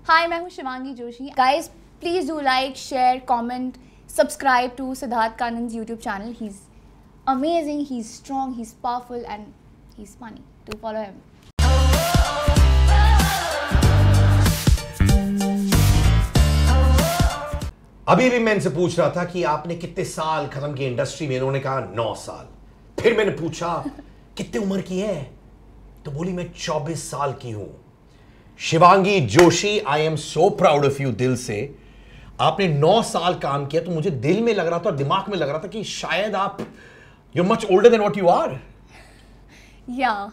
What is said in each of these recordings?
Hi, मैं हूँ Shivangi Joshi. Guys, please do like, share, comment, subscribe to Siddharth Kanan's YouTube channel. He's amazing, he's strong, he's powerful and he's funny. Do follow him. अभी भी मैं इनसे पूछ रहा था कि आपने कितने साल खत्म किए इंडस्ट्री में. इन्होंने कहा 9 साल. फिर मैंने पूछा कितने उम्र की है, तो बोली मैं 24 साल की हूं. Shivangi Joshi, I am so proud of you. दिल से आपने 9 साल काम किया, तो मुझे दिल में लग रहा था, दिमाग में लग रहा था कि शायद आप you much older than what you are. Yeah,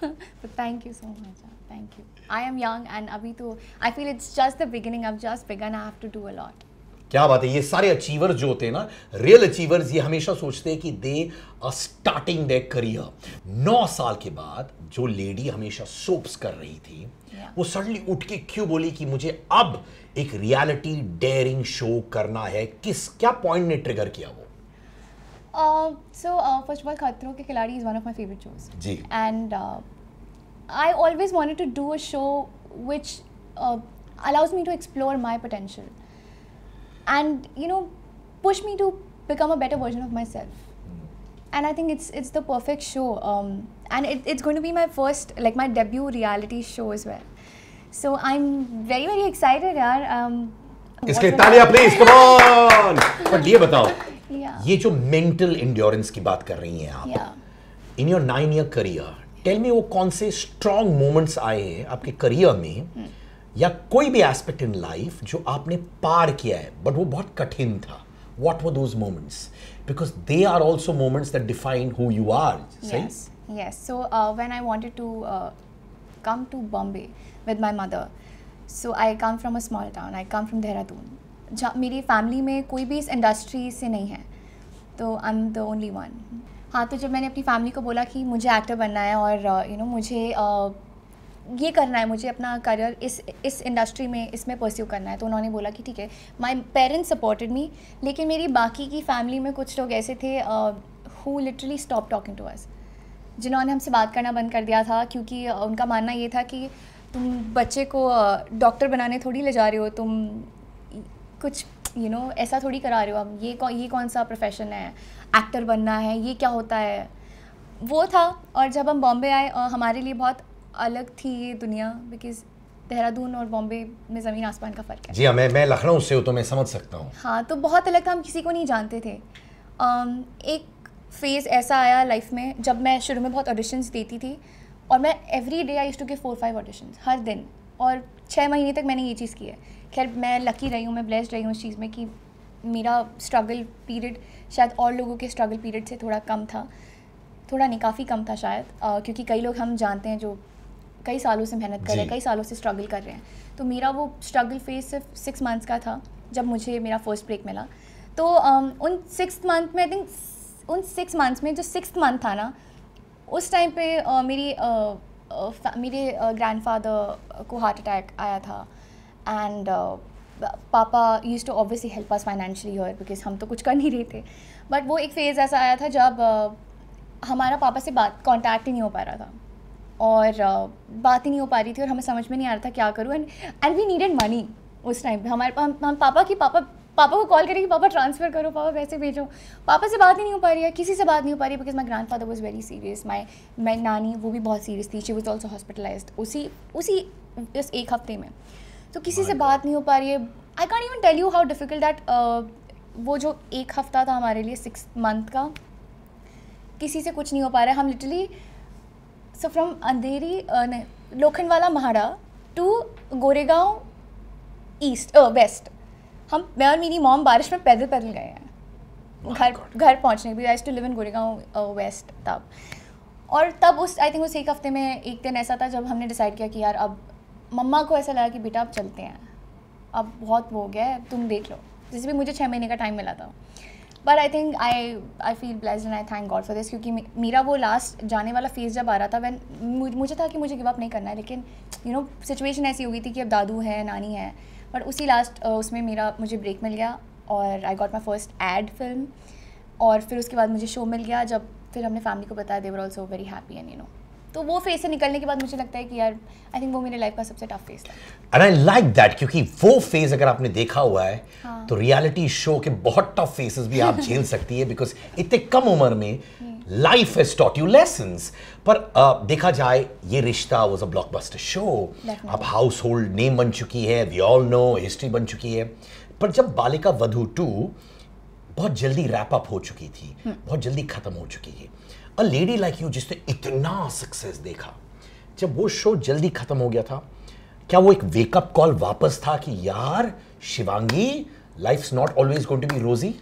but thank you so much. Thank you. I am young and अभी तो I feel it's just the beginning. I've just begun. I have to do a lot. क्या बात है. ये सारे achievers जो होते हैं ना, रियल अचीवर्स, ये हमेशा सोचते हैं कि they are starting their career. 9 साल के बाद जो लेडी हमेशा सोप्स कर रही थी, वो सडनली उठ के क्यों बोली कि मुझे अब एक रियलिटी डेयरिंग शो करना है. क्या पॉइंट ने ट्रिगर किया वो? So first of all, खतरों के खिलाड़ी is one of my favorite shows. Ji. And I always wanted to do a show which allows me to explore my potential and push me to become a better version of myself. And I think it's the perfect show. And it's going to be my first, like my debut reality show as well. So I'm very very excited, यार. इसके लिए तालियां please, come on. But ये बताओ, ये जो mental endurance की बात कर रही हैं आप, in your 9-year career, tell me वो कौन से स्ट्रॉन्ग मोमेंट्स आए हैं आपके करियर में, या कोई भी एस्पेक्ट इन लाइफ जो आपने पार किया है बट वो बहुत कठिन था. What were those moments? Because they are also moments that define who you are. Yes. So when I wanted to come to Bombay with my mother, so I come from a small town. I come from Dehradun. मेरी family में कोई भी इस industry से नहीं है, तो I am the only one. हाँ, तो जब मैंने अपनी फैमिली को बोला कि मुझे एक्टर बनना है और मुझे ये करना है, मुझे अपना करियर इस इंडस्ट्री में इसमें परस्यू करना है, तो उन्होंने बोला कि ठीक है. माई पेरेंट्स सपोर्टेड मी, लेकिन मेरी बाकी की फैमिली में कुछ लोग ऐसे थे who literally stop talking to us, जिन्होंने हमसे बात करना बंद कर दिया था, क्योंकि उनका मानना ये था कि तुम बच्चे को डॉक्टर बनाने थोड़ी ले जा रहे हो, तुम कुछ ऐसा थोड़ी करा रहे हो. अब ये कौन सा प्रोफेशन है, एक्टर बनना है, ये क्या होता है, वो था. और जब हम बॉम्बे आए, हमारे लिए बहुत अलग थी ये दुनिया, बिकॉज देहरादून और बॉम्बे में ज़मीन आसमान का फ़र्क है. जी हाँ, मैं लखनऊ से हूँ तो मैं समझ सकता हूँ. हाँ, तो बहुत अलग था, हम किसी को नहीं जानते थे. एक फेज़ ऐसा आया लाइफ में जब मैं शुरू में बहुत ऑडिशंस देती थी, और मैं every day I used to give 4-5 auditions हर दिन, और 6 महीने तक मैंने ये चीज़ की है. खैर, मैं लकी रही हूँ, मैं ब्लेस्ड रही हूँ इस चीज़ में कि मेरा स्ट्रगल पीरियड शायद और लोगों के स्ट्रगल पीरियड से थोड़ा कम था. थोड़ा नहीं, काफ़ी कम था शायद, क्योंकि कई लोग हम जानते हैं जो कई सालों से मेहनत कर रहे हैं, कई सालों से स्ट्रगल कर रहे हैं. तो मेरा वो स्ट्रगल फेज सिर्फ 6 मंथ्स का था जब मुझे मेरा फर्स्ट ब्रेक मिला. तो उन 6 मंथ में, आई थिंक उन 6 मंथ्स में जो 6th मंथ था ना, उस टाइम पे मेरे ग्रैंडफादर को हार्ट अटैक आया था. एंड पापा used to obviously help us financially here, because हम तो कुछ कर नहीं रहे थे. बट वो एक फ़ेज़ ऐसा आया था जब हमारा पापा से कांटेक्ट ही नहीं हो पा रहा था, और बात ही नहीं हो पा रही थी, और हमें समझ में नहीं आ रहा था क्या करूँ. एंड वी नीडेड मनी उस टाइम पे. हम पापा को कॉल करें कि पापा ट्रांसफ़र करो, पापा पैसे भेजो. पापा से बात ही नहीं हो पा रही है, किसी से बात नहीं हो पा रही है, because my grandfather was very serious. My नानी, वो भी बहुत सीरियस थी. शी वाज ऑल्सो हॉस्पिटलाइज्ड उस एक हफ्ते में. तो किसी से बात नहीं हो पा रही है. I can't even tell you how difficult that, वो जो एक हफ्ता था हमारे लिए 6 मंथ का, किसी से कुछ नहीं हो पा रहा है. हम literally so from Andheri, Lokhandwala Mhada to Goregaon east west, मैं और मेरी मॉम बारिश में पैदल गए हैं घर पहुंचने के लिए. I used to live in Goregaon west तब. और तब आई थिंक उस एक हफ्ते में एक दिन ऐसा था जब हमने डिसाइड किया कि यार, अब मम्मा को ऐसा लगा कि बेटा अब चलते हैं, अब बहुत वो हो गया है, तुम देख लो. जैसे भी मुझे 6 महीने का टाइम मिला था. But I think I feel blessed and I thank God for this, क्योंकि मेरा वो लास्ट जाने वाला फेज़ जब आ रहा था, मुझे था कि मुझे गिव अप नहीं करना है, लेकिन सिचुएशन ऐसी हो गई थी कि अब दादू है, नानी है. बट उसी लास्ट उसमें मुझे ब्रेक मिल गया, और I got my first ad film, और फिर उसके बाद मुझे शो मिल गया. जब फिर हमने फैमिली को बताया, they were also very happy, and तो वो फेज से निकलने के बाद मुझे लगता है कि यार आई थिंक वो मेरे लाइफ का सबसे टफ फेज था। एंड आई लाइक दैट, क्योंकि वो फेज अगर आपने देखा हुआ है तो रियलिटी शो के बहुत टफ फेसेस भी आप झेल सकती है, बिकॉज इतने कम उम्र में life has taught you lessons. पर देखा जाए ये रिश्ता वाज अ ब्लॉकबस्टर शो, अब हाउस होल्ड नेम बन चुकी है, वी ऑल नो हिस्ट्री बन चुकी है। पर जब बालिका वधू 2 बहुत जल्दी रैप अप हो चुकी थी, बहुत जल्दी खत्म हो चुकी है, अ लेडी लाइक यू जिसने इतना सक्सेस देखा, जब वो शो जल्दी खत्म हो गया था, क्या वो एक वेकअप कॉल वापस था कि यार Shivangi life's not always going to be rosy?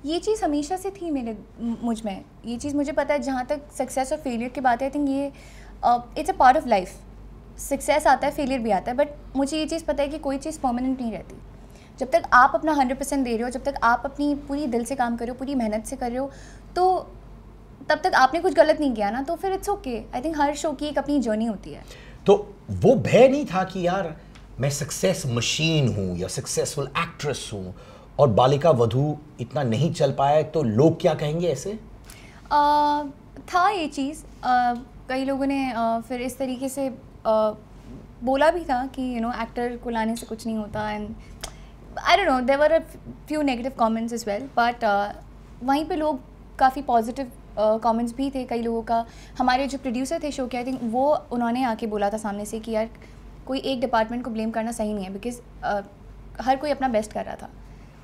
ये चीज़ हमेशा से थी मुझ में, ये चीज़ मुझे पता है। जहाँ तक सक्सेस और फेलियर की बात है, आई थिंक ये it's a part of life. Success आता है, फेलियर भी आता है, बट मुझे ये चीज़ पता है कि कोई चीज़ परमानेंट नहीं रहती। जब तक आप अपना 100% दे रहे हो, जब तक आप अपनी पूरी दिल से काम कर रहे हो, पूरी मेहनत से कर रहे हो, तो तब तक आपने कुछ गलत नहीं किया ना, तो फिर it's okay. I think her show की एक अपनी जर्नी होती है। तो वो भय नहीं था कि यार मैं सक्सेस मशीन हूँ या सक्सेसफुल एक्ट्रेस हूँ और बालिका वधू इतना नहीं चल पाया तो लोग क्या कहेंगे ऐसे? था ये चीज़, कई लोगों ने फिर इस तरीके से बोला भी था कि एक्टर को लाने से कुछ नहीं होता, and I don't know, there were a few negative comments as well, but वहीं पे लोग काफ़ी पॉजिटिव कमेंट्स भी थे कई लोगों का। हमारे जो प्रोड्यूसर थे शो के, आई थिंक वो उन्होंने आके बोला था सामने से कि यार कोई एक डिपार्टमेंट को ब्लेम करना सही नहीं है, बिकॉज हर कोई अपना बेस्ट कर रहा था,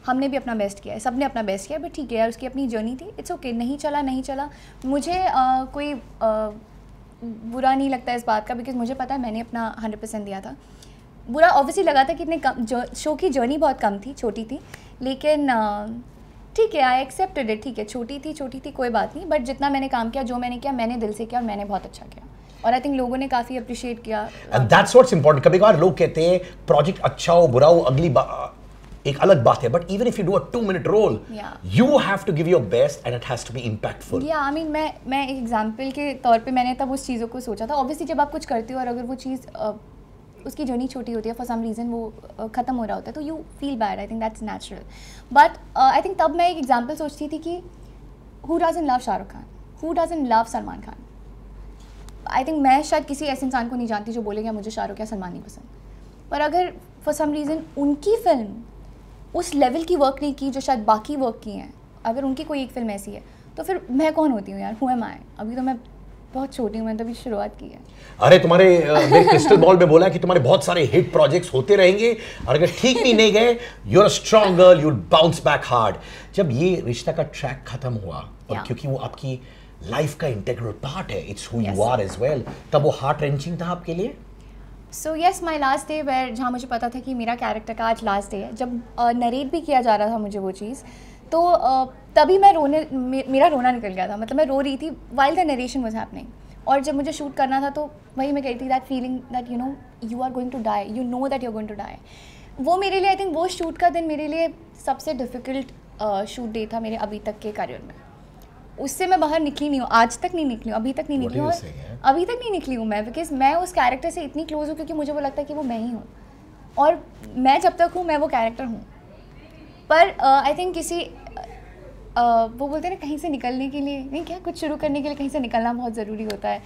हमने भी अपना बेस्ट किया है, सब ने अपना बेस्ट किया, बट ठीक है यार उसकी अपनी जर्नी थी, इट्स ओके। नहीं चला मुझे कोई बुरा नहीं लगता इस बात का, बिकॉज मुझे पता है मैंने अपना 100% दिया था। बुरा ऑब्वियसली लगा था कि इतने कम शो की जर्नी बहुत कम थी, छोटी थी, लेकिन ठीक है, आई एक्सेप्टेड इट। ठीक है, छोटी थी कोई बात नहीं, बट जितना मैंने काम किया, जो मैंने किया, मैंने दिल से किया और मैंने बहुत अच्छा किया, और आई थिंक लोगों ने काफ़ी अप्रिशिएट किया। And that's what's important. कभी-कभार लोग कहते हैं प्रोजेक्ट अच्छा हो बुरा हो एक अलग बात है, but even if you do a 2-minute role, you have to give your best and it has to be impactful. या आई मीन मैं एक एग्जांपल के तौर पे मैंने तब उस चीज़ों को सोचा था। ऑब्वियसली जब आप कुछ करते हो और अगर वो चीज़ उसकी जर्नी छोटी होती है, फॉर सम रीज़न वो ख़त्म हो रहा होता है, तो you feel bad. I think that's natural, but I think तब मैं एक एग्जांपल सोचती थी कि who doesn't love Shahrukh Khan, who doesn't love Salman Khan. I think मैं शायद किसी ऐसे इंसान को नहीं जानती जो बोलेगा मुझे शाहरुख या सलमान नहीं पसंद, पर अगर फॉर सम रीज़न उनकी फिल्म उस लेवल की वर्क नहीं की जो शायद बाकी वर्क की हैं, अगर उनकी कोई एक फिल्म ऐसी है, तो फिर मैं कौन होती हूँ यार? हु एम आई? अभी तो मैं बहुत छोटी हूँ, मैंने तो अभी शुरुआत की है। अरे तुम्हारे मेरे क्रिस्टल बॉल में बोला कि तुम्हारे बहुत सारे हिट प्रोजेक्ट्स होते रहेंगे और अगर ठीक भी नहीं गए, you are a strong girl, you will bounce back hard. जब ये रिश्ता का ट्रैक खत्म हुआ और क्योंकि वो आपकी लाइफ का इंटीग्रल पार्ट है, it's who you are as well, तब वो हार्ट रेंचिंग था आपके लिए? So yes, my last day where, जहाँ मुझे पता था कि मेरा कैरेक्टर का आज लास्ट डे है, जब नरेट भी किया जा रहा था मुझे वो चीज़, तो तभी मैं मेरा रोना निकल गया था। मतलब मैं रो रही थी while the narration was happening, और जब मुझे शूट करना था तो वही मैं कहती थी, that feeling that you are going to die, you know that you are going to die. वो मेरे लिए, आई थिंक वो शूट का दिन मेरे लिए सबसे डिफ़िकल्ट शूट डे था मेरे अभी तक के करियर में। उससे मैं बाहर निकली नहीं हूँ, आज तक नहीं निकली हूँ, अभी तक नहीं निकली हूँ, अभी तक नहीं निकली हूँ मैं, बिकॉज मैं उस कैरेक्टर से इतनी क्लोज हूँ क्योंकि मुझे वो लगता है कि वो मैं ही हूँ, और मैं जब तक हूँ मैं वो कैरेक्टर हूँ। पर आई थिंक किसी वो बोलते हैं ना, कहीं से निकलने के लिए नहीं, क्या कुछ शुरू करने के लिए कहीं से निकलना बहुत ज़रूरी होता है।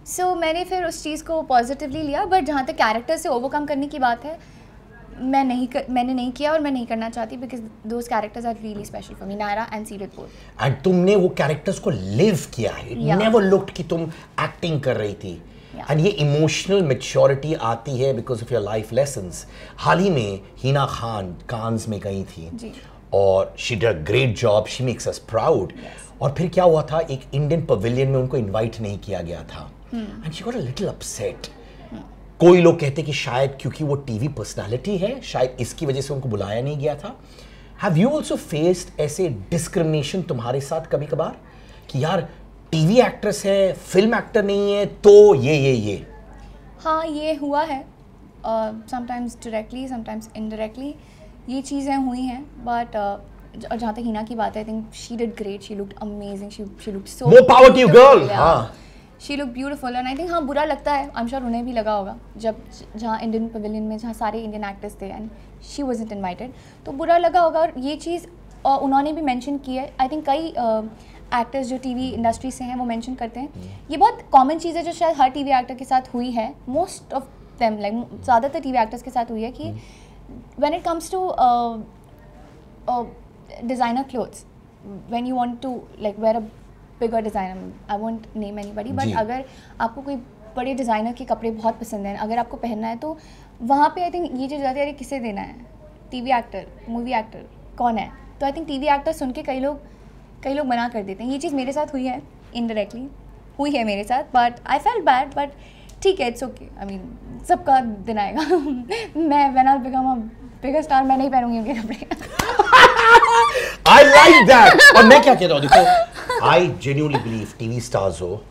सो मैंने फिर उस चीज़ को पॉजिटिवली लिया, बट जहाँ तक कैरेक्टर से ओवरकम करने की बात है, मैंने नहीं किया और मैं नहीं करना चाहती, because those characters are really special for me, Naira and Seerat both. And तुमने वो कैरेक्टर्स को लिव किया है, नेवर लुक्ड कि तुम एक्टिंग कर रही थी। एंड ये इमोशनल मैच्योरिटी आती है because of your life lessons. हाल ही में हिना खान कांस में गई थी जी, और she did a great job, she makes us proud. और फिर क्या हुआ था, एक इंडियन पवेलियन में उनको इनवाइट नहीं किया गया था, and she got a little upset. कोई लोग कहते कि शायद क्योंकि वो टीवी पर्सनालिटी है, शायद इसकी वजह से उनको बुलाया नहीं गया था। हैव यू ऑल्सो फेस्ड ऐसे डिस्क्रिमिनेशन तुम्हारे साथ कभी कभार कि यार टीवी एक्ट्रेस है, फिल्म एक्टर नहीं है, तो ये? हाँ, ये हुआ है, समटाइम्स डायरेक्टली, समटाइम्स इनडायरेक्टली ये चीज़ें हुई हैं, बट जहाँ तक हिना की बात है, I think she did great, she looked amazing, she looked so more power to you girl. हाँ, she look beautiful, and I think हाँ बुरा लगता है, आई एम श्योर उन्हें भी लगा होगा, जब जहाँ इंडियन पवेलियन में जहाँ सारे इंडियन एक्टर्स थे एंड शी वाज़न्ट इनवाइटेड, तो बुरा लगा होगा। और ये चीज़ उन्होंने भी मेंशन की है, आई थिंक कई एक्टर्स जो टीवी इंडस्ट्री से हैं वो मेंशन करते हैं, ये बहुत कॉमन चीज़ है जो शायद हर टीवी एक्टर के साथ हुई है, मोस्ट ऑफ देम, लाइक ज़्यादातर टीवी एक्टर्स के साथ हुई है कि when it comes to designer clothes, when you want to like wear a bigger designer, I won't name anybody, but अगर आपको कोई बड़े डिज़ाइनर के कपड़े बहुत पसंद हैं, अगर आपको पहनना है तो वहाँ पे आई थिंक ये चीज़ जाती है, अरे किसे देना है, टीवी एक्टर, मूवी एक्टर कौन है, तो आई थिंक टीवी एक्टर सुन के कई लोग मना कर देते हैं। ये चीज़ मेरे साथ हुई है, इनडायरेक्टली हुई है मेरे साथ, but I felt bad, but ठीक है, इट्स ओके, आई मीन सबका दिन आएगा। मैं when I become a bigger star मैं नहीं पहनूंगी उनके कपड़े। I like that. और मैं क्या कहता हूँ, देखो I genuinely believe TV stars हो,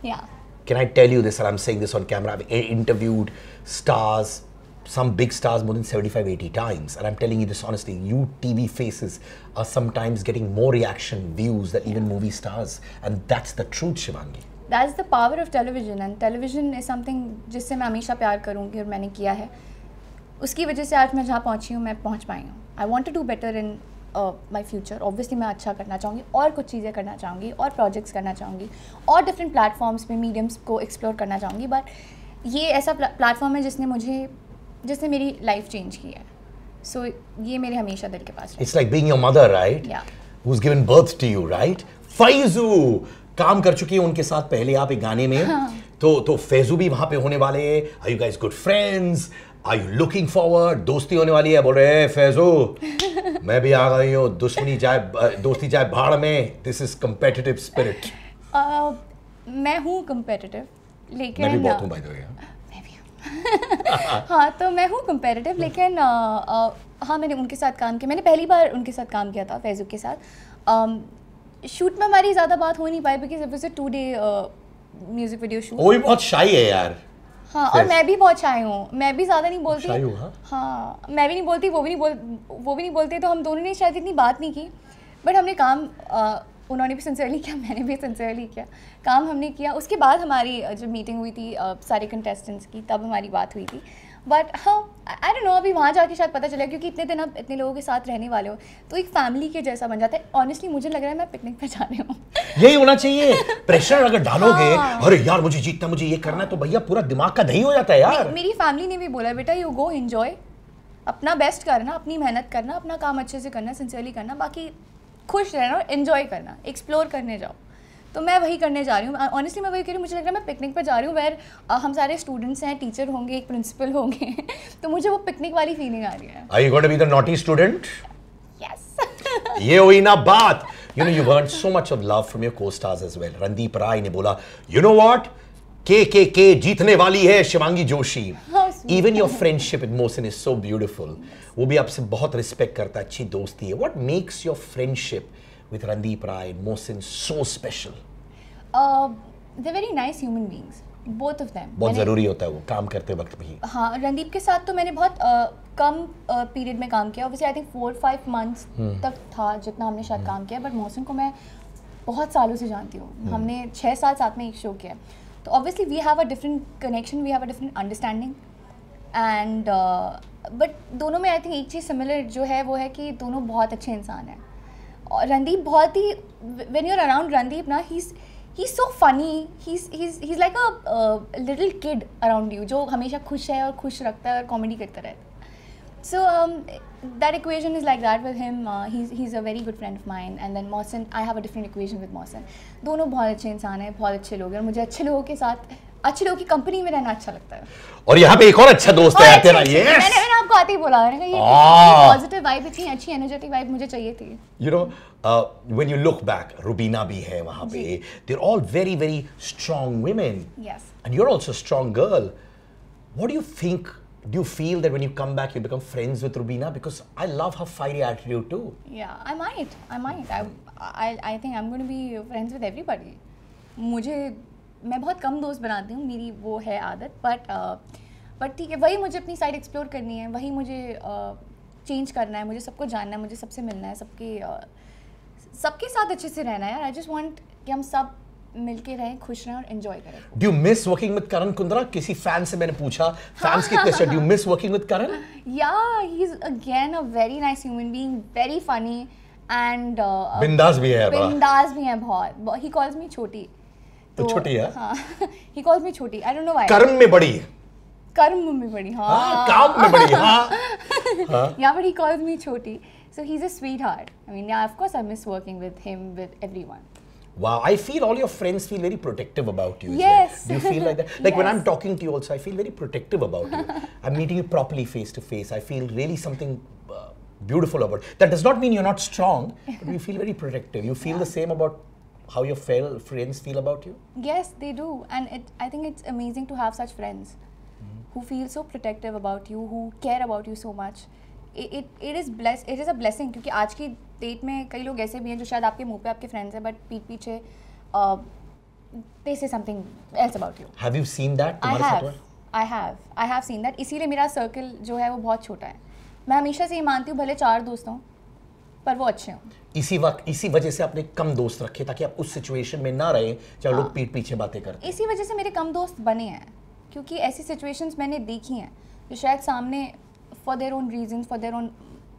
can I tell you this, and I'm saying this on camera, I've interviewed stars, some big stars more than 75-80 times, and I'm telling you this honestly, you TV faces are sometimes getting more reaction views than even movie stars, and that's the truth, Shivangi. That's the power of television, and television is something जिससे मैं हमेशा प्यार करूँगी और मैंने किया है, उसकी वजह से आज मैं जहाँ पहुँची हूँ, मैं पहुँच पाई हूँ। I want to do better in my future, obviously मैं अच्छा करना चाहूँगी और कुछ चीज़ें करना चाहूँगी और प्रोजेक्ट्स करना चाहूँगी और डिफरेंट प्लेटफॉर्म्स पे मीडियम्स को एक्सप्लोर करना चाहूँगी, बट ये ऐसा प्लेटफॉर्म है जिसने मेरी लाइफ चेंज की है, सो ये मेरे हमेशा दिल के पास है। It's like being your mother, right? Who has given birth to you, right? Faizu काम कर चुकी है उनके साथ पहले आप एक गाने में, तो फैजू भी वहाँ पे होने वाले हैं। Are you guys good friends? Are you looking forward? दोस्ती होने वाली है, बोल रहे हैं फैजू मैं भी आ गई हूँ, दोस्ती जाए भाड़ में, दिस इज competitive spirit। मैं हूँ competitive, लेकिन मैं भी बहुत हूँ by the way। मैं भी हूँ। हाँ, तो मैं हूँ competitive, लेकिन हाँ मैंने उनके साथ काम किया, मैंने पहली बार उनके साथ काम किया था फैजू के साथ। शूट में हमारी ज़्यादा बात हो नहीं पाई because it was a 2-day music video shoot. वो भी बहुत शाई है यार। हाँ, और मैं भी बहुत शाई हूँ, मैं भी ज़्यादा नहीं बोलती। हाँ, मैं भी नहीं बोलती, वो भी नहीं बोलते, तो हम दोनों ने शायद इतनी बात नहीं की, बट हमने काम उन्होंने भी सिंसियरली किया, मैंने भी सिंसियरली किया, काम हमने किया। उसके बाद हमारी जब मीटिंग हुई थी सारे कंटेस्टेंट्स की, तब हमारी बात हुई थी। बट हाँ, आई डोंट नो, अभी वहाँ जाके शायद पता चला, क्योंकि इतने दिन आप इतने लोगों के साथ रहने वाले हो तो एक फैमिली के जैसा बन जाता है। ऑनेस्टली मुझे लग रहा है मैं पिकनिक पे जा रही हूँ। यही होना चाहिए। प्रेशर अगर डालोगे, अरे यार मुझे जीतना, मुझे ये करना है, तो भैया पूरा दिमाग का दही हो जाता है यार। मेरी फैमिली ने भी बोला, बेटा यू गो एंजॉय, अपना बेस्ट करना, अपनी मेहनत करना, अपना काम अच्छे से करना, सिंसियरली करना, बाकी खुश रहना और एंजॉय करना, एक्सप्लोर करने जाओ। तो मैं वही करने जा रही हूँ। ऑनेस्टली मैं वही कह रही हूँ, मुझे लग रहा है मैं पिकनिक पे जा रही हूँ, वेर हम सारे स्टूडेंट्स हैं, टीचर होंगे, एक प्रिंसिपल होंगे तो मुझे वो पिकनिक वाली फीलिंग आ रही है। Are you going to be the naughty student? Yes। ये हुई ना बात। You know, you've earned so much of love from your co-stars as well. Randeep राय ने बोला, you know what? KKK जीतने वाली है Shivangi Joshi. Even your friendship with Mohsin is so beautiful. वो भी आपसे बहुत रिस्पेक्ट करता है, अच्छी दोस्ती है। What makes your friendship with Randeep Rai and Mohsin so special? They're very nice human beings, both of them. बहुत ज़रूरी होता है वो काम करते वक्त भी। हाँ, रणदीप के साथ तो मैंने बहुत कम पीरियड में काम किया, ऑब्वियसली आई थिंक 4-5 months तक था जितना हमने शायद काम किया, बट मोहसिन को मैं बहुत सालों से जानती हूँ, हमने 6 साल साथ में एक शो किया, तो obviously we have a different connection, we have a different understanding and but दोनों में आई थिंक एक चीज़ सिमिलर जो है वो है कि दोनों बहुत अच्छे इंसान हैं। और रणदीप बहुत ही, when you are around Randeep ना, he's so funny, he's like a little kid around you, जो हमेशा खुश है और खुश रखता है और कॉमेडी करता रहता है। So that equation is like that with him. He's a very good friend of mine, and then Mohsin, I have a different equation with Mohsin. दोनों बहुत अच्छे इंसान हैं, बहुत अच्छे लोग हैं, और मुझे अच्छे लोगों के साथ, अच्छे लोगों की कंपनी में रहना अच्छा लगता है। और यहाँ पे एक और अच्छा दोस्त है तेरा। ये मैंने आपको आते ही बोला, मैंने कहा ये पॉजिटिव वाइब, इतनी अच्छी एनर्जेटिक वाइब मुझे चाहिए थी। You know, when you look back, Rubina भी है वहाँ पे, they're all very very strong women. Yes. And you're also a strong girl. What do you think? Do you feel that when you come back you become friends with Rubina? Because I love her fiery attitude too. Yeah, I might. I think I'm going to be friends with everybody. मैं बहुत कम दोस्त बनाती हूँ, मेरी वो है आदत, but ठीक है, वही मुझे अपनी साइड एक्सप्लोर करनी है, वही मुझे चेंज करना है, मुझे सबको जानना है, मुझे सबसे मिलना है, सबके साथ अच्छे से रहना है यार। आई जस्ट वांट कि हम सब मिलके रहें, खुश रहें और एंजॉय करें। Do you miss working with Karan Kundra? किसी फैन से मैंने पूछा, फैंस कितने से, do you miss working with Karan? Yeah, he's again a very nice human being, very funny, and बिंदास भी है बड़ा। बिंदास भी है बहुत। He calls me छोटी। तो छोटी है? हाँ he calls me छोटी। I don't know why। कर्म में बड़ी। कर्म में बड़ी, हाँ। काम में बड़ी, हाँ। Yeah, but he calls me छोटी. So he's a sweetheart. I mean, yeah, of course I miss working with him, with everyone. Wow, I feel all your friends feel very protective about you. Yes. Do you feel like that? Like when Yes. I'm talking to you also, I feel very protective about you. I'm meeting you properly face to face. I feel really something beautiful about it. That does not mean you're not strong, but we feel very protective. You feel the same about how your fellow friends feel about you? Yes, they do. And I think it's amazing to have such friends who feel so protective about you, who care about you so much. It is a blessing, क्योंकि आज की date में कई लोग ऐसे भी हैं जो शायद आपके मुंह पे आपके फ्रेंड्स हैं, बट पीठ पीछे they say something else about you. Have you seen that? तुम्हारे साथ हुआ? I have seen that. इसीलिए मेरा सर्कल जो है वो बहुत छोटा है। मैं हमेशा से ये मानती हूँ, भले 4 दोस्त हों पर वो अच्छे हों। इसी वजह से आपने कम दोस्त रखे ताकि आप उस सिचुएशन में ना रहे जहाँ लोग पीठ पीछे बातें करते। इसी वजह से मेरे कम दोस्त बने हैं, क्योंकि ऐसी सिचुएशंस मैंने देखी हैं जो शायद सामने for their own reasons, for their own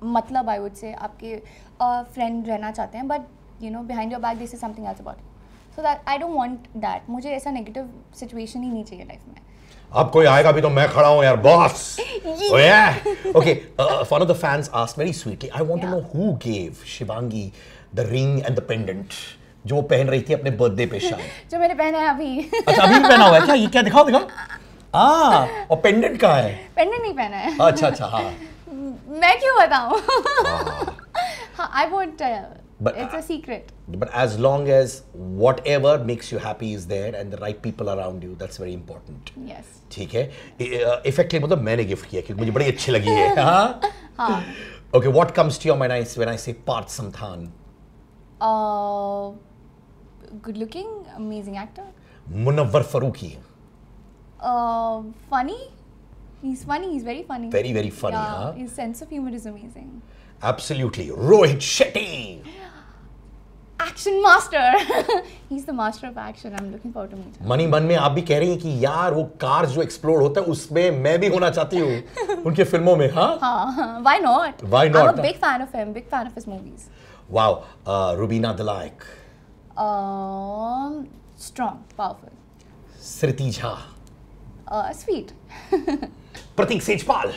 मतलब आई वुड से आपके फ्रेंड रहना चाहते हैं, but you know behind your back this is something else about you. So that I don't want that. मुझे ऐसा नेगेटिव सिचुएशन ही नहीं चाहिए life में। अब कोई आएगा भी तो मैं खड़ा हूं यार boss. Oh yeah. Okay, one of the fans asked very sweetly, I want to know who gave Shivangi the ring and the pendant जो पहन रही थी अपने बर्थडे पे शायद। जो मैंने पहना है अभी। अच्छा अभी भी पहना हुआ है क्या? ये क्या दिखाओ दिखाओ। और पेंडेंट कहाँ है? पेंडेंट नहीं पहना है। अच्छा हाँ। मैं क्यों बताऊं? हाँ, I won't tell. But it's a secret. But as long as whatever makes you happy is there and the right people around you, that's very important. Yes. ठीक है। Effectively मतलब मैंने गिफ्ट किया क्योंकि मुझे बड़ी अच्छी लगी है। हाँ। Okay, what comes to your mind when I say Parth Samthan? Good looking, amazing actor. Munawwar Farooqi. Funny. He's funny. He's very funny. Very, very funny, huh? His sense of humor is amazing. Absolutely. Rohit Shetty. Action master. He's the master of action. I'm looking forward to meet him. Money मन में आप भी कह रही हैं कि यार वो कार जो एक्सप्लोड होता है उसमें मैं भी होना चाहती हूँ उनके फिल्मों में, हाँ? हाँ, why not? Why not? I'm a big fan of him. Big fan of his movies. Wow. Rubina Dalaic. Strong, powerful. Sriti Jha. Sweet. Pratik Sejpal.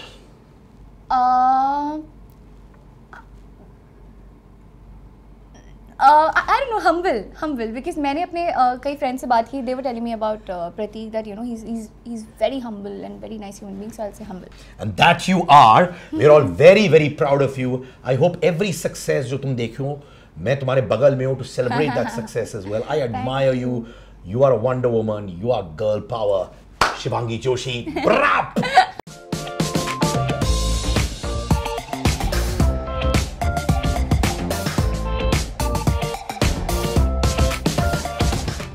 I don't know, humble because मैंने अपने कई friends से बात की, they were telling me about Pratik that you know he's very humble and very nice human being, so I'll say humble. And that you are. We're all very very proud of you. I hope every success जो तुम देखो मैं तुम्हारे बगल में हूँ to celebrate that success as well. I admire you. You are a Wonder Woman. You are girl power. Shivangi Joshi. Brap!